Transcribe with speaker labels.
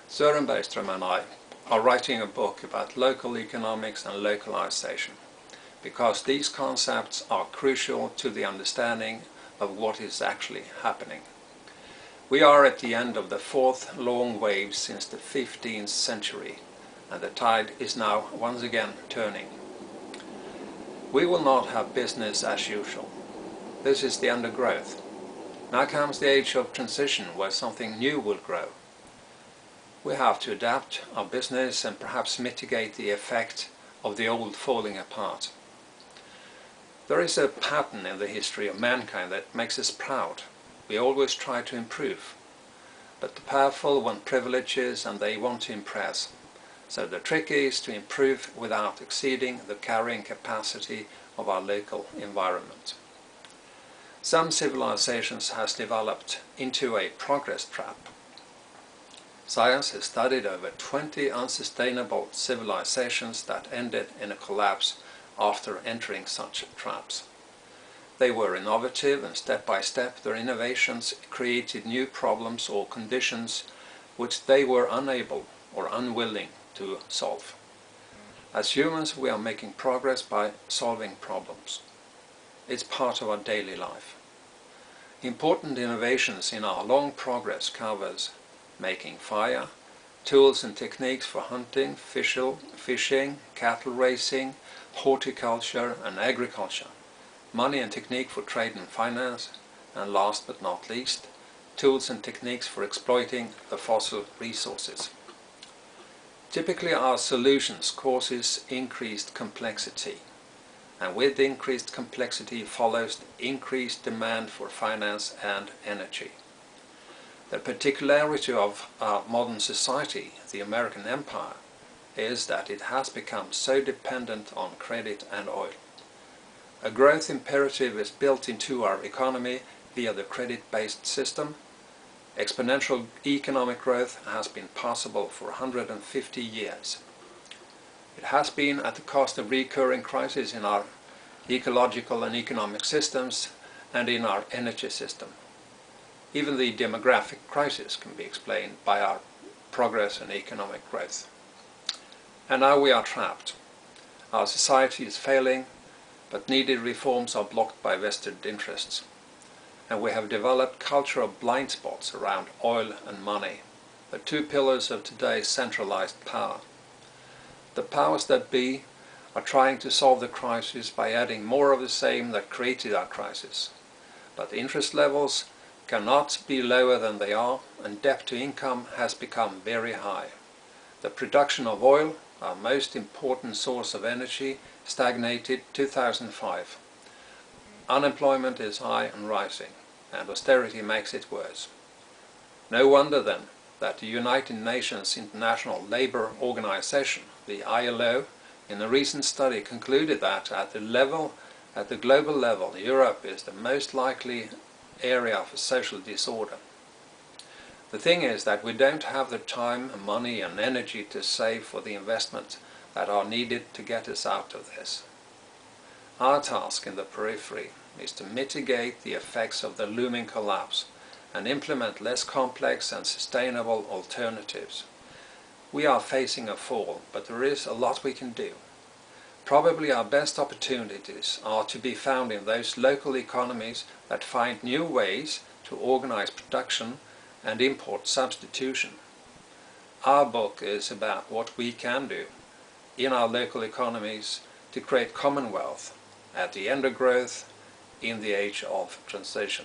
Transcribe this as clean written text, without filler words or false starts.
Speaker 1: Søren Bergström and I are writing a book about local economics and localization, because these concepts are crucial to the understanding of what is actually happening. We are at the end of the fourth long wave since the 15th century, and the tide is now once again turning. We will not have business as usual. This is the undergrowth. Now comes the age of transition, where something new will grow. We have to adapt our business and perhaps mitigate the effect of the old falling apart. There is a pattern in the history of mankind that makes us proud. We always try to improve. But the powerful want privileges and they want to impress. So the trick is to improve without exceeding the carrying capacity of our local environment. Some civilizations has developed into a progress trap. Science has studied over 20 unsustainable civilizations that ended in a collapse after entering such traps. They were innovative, and step by step their innovations created new problems or conditions which they were unable or unwilling to solve. As humans, we are making progress by solving problems. It's part of our daily life. Important innovations in our long progress covers making fire, tools and techniques for hunting, fishing, cattle raising, horticulture and agriculture, money and technique for trade and finance, and last but not least, tools and techniques for exploiting the fossil resources. Typically our solutions causes increased complexity, and with increased complexity follows increased demand for finance and energy. The particularity of our modern society, the American empire, is that it has become so dependent on credit and oil. A growth imperative is built into our economy via the credit-based system. Exponential economic growth has been possible for 150 years. It has been at the cost of recurring crises in our ecological and economic systems and in our energy system. Even the demographic crisis can be explained by our progress in economic growth. And now we are trapped. Our society is failing, but needed reforms are blocked by vested interests. And we have developed cultural blind spots around oil and money, the two pillars of today's centralized power. The powers that be are trying to solve the crisis by adding more of the same that created our crisis. But the interest levels cannot be lower than they are, and debt to income has become very high. The production of oil, our most important source of energy, stagnated 2005. Unemployment is high and rising, and austerity makes it worse. No wonder then that the United Nations International Labour Organization, the ILO, in a recent study concluded that at the global level, Europe is the most likely area for social disorder. The thing is that we don't have the time, money and energy to save for the investment that are needed to get us out of this. Our task in the periphery is to mitigate the effects of the looming collapse and implement less complex and sustainable alternatives. We are facing a fall, but there is a lot we can do. Probably our best opportunities are to be found in those local economies that find new ways to organize production and import substitution. Our book is about what we can do in our local economies to create commonwealth at the end of growth in the age of transition.